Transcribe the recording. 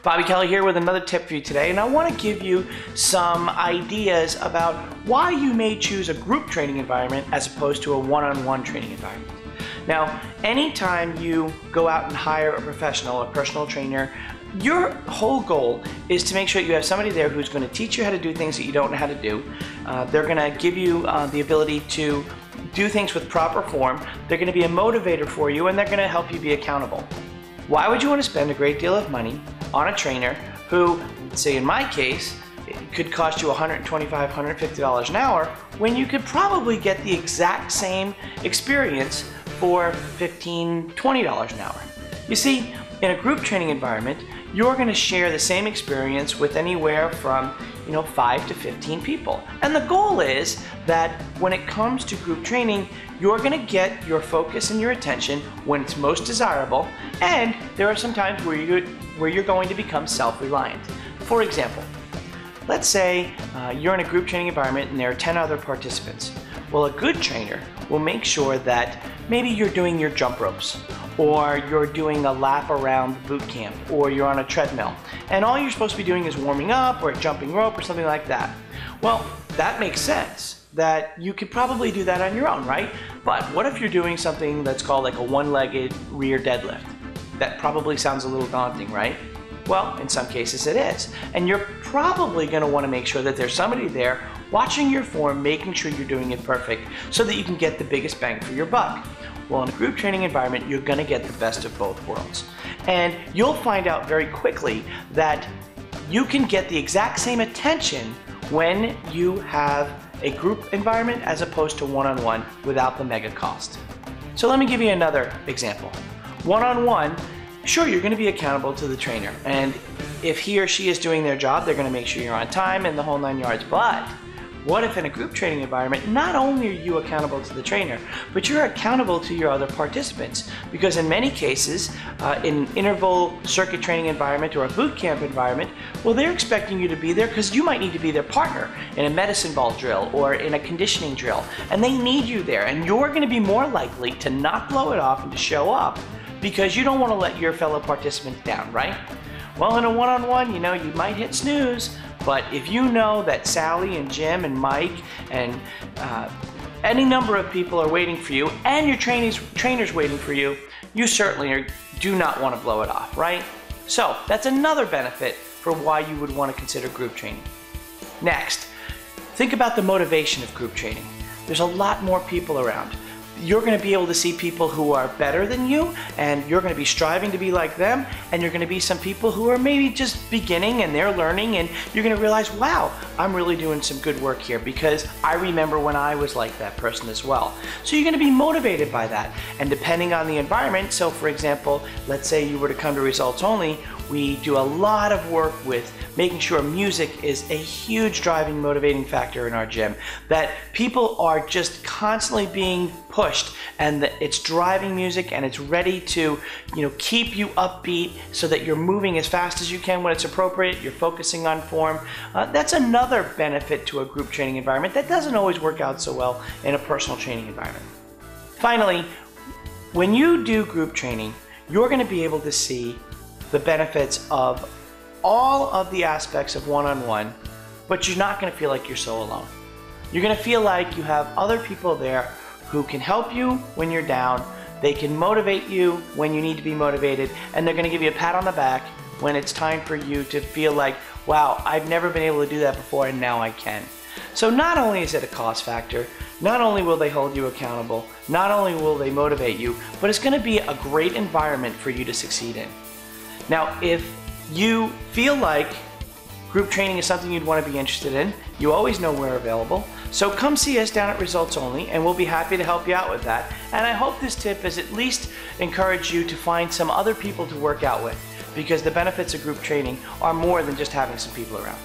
Bobby Kelly here with another tip for you today, and I want to give you some ideas about why you may choose a group training environment as opposed to a one-on-one training environment. Now, anytime you go out and hire a professional, a personal trainer, your whole goal is to make sure you have somebody there who's going to teach you how to do things that you don't know how to do. They're going to give you the ability to do things with proper form. They're going to be a motivator for you, and they're going to help you be accountable. Why would you want to spend a great deal of money on a trainer who, say in my case, it could cost you $125, $150 an hour when you could probably get the exact same experience for $15, $20 an hour? You see, in a group training environment, you're going to share the same experience with anywhere from 5 to 15 people. And the goal is that when it comes to group training, you're going to get your focus and your attention when it's most desirable, and there are some times where you're going to become self-reliant. For example, let's say you're in a group training environment and there are 10 other participants. Well, a good trainer will make sure that maybe you're doing your jump ropes, or you're doing a lap around the boot camp, or you're on a treadmill, and all you're supposed to be doing is warming up or jumping rope or something like that. Well, that makes sense that you could probably do that on your own, right? But what if you're doing something that's called like a one-legged rear deadlift? That probably sounds a little daunting, right? Well, in some cases it is. And you're probably going to want to make sure that there's somebody there watching your form, making sure you're doing it perfect so that you can get the biggest bang for your buck. Well, in a group training environment, you're going to get the best of both worlds. And you'll find out very quickly that you can get the exact same attention when you have a group environment as opposed to one-on-one without the mega cost. So let me give you another example. One-on-one, sure, you're going to be accountable to the trainer, and if he or she is doing their job, they're going to make sure you're on time and the whole 9 yards. But what if in a group training environment, not only are you accountable to the trainer, but you're accountable to your other participants? Because in many cases, in an interval circuit training environment or a boot camp environment, well, they're expecting you to be there because you might need to be their partner in a medicine ball drill or in a conditioning drill, and they need you there, and you're going to be more likely to not blow it off and to show up because you don't want to let your fellow participants down, right? Well, in a one-on-one, you might hit snooze, but if you know that Sally and Jim and Mike and any number of people are waiting for you, and your trainer's waiting for you, you certainly do not want to blow it off, right? So that's another benefit for why you would want to consider group training. Next, think about the motivation of group training. There's a lot more people around. You're going to be able to see people who are better than you, and you're going to be striving to be like them, and you're going to be some people who are maybe just beginning and they're learning, and you're going to realize, wow, I'm really doing some good work here because I remember when I was like that person as well. So you're going to be motivated by that, and depending on the environment, so for example, let's say you were to come to Results Only, we do a lot of work with making sure music is a huge driving, motivating factor in our gym. That people are just constantly being pushed, and that it's driving music and it's ready to keep you upbeat so that you're moving as fast as you can when it's appropriate, you're focusing on form. That's another benefit to a group training environment that doesn't always work out so well in a personal training environment. Finally, when you do group training, you're going to be able to see the benefits of all of the aspects of one-on-one, but you're not going to feel like you're so alone. You're going to feel like you have other people there who can help you when you're down, they can motivate you when you need to be motivated, and they're going to give you a pat on the back when it's time for you to feel like, wow, I've never been able to do that before and now I can. So not only is it a cost factor, not only will they hold you accountable, not only will they motivate you, but it's going to be a great environment for you to succeed in. Now, if you feel like group training is something you'd want to be interested in, you always know we're available. So come see us down at Results Only, and we'll be happy to help you out with that. And I hope this tip has at least encouraged you to find some other people to work out with, because the benefits of group training are more than just having some people around.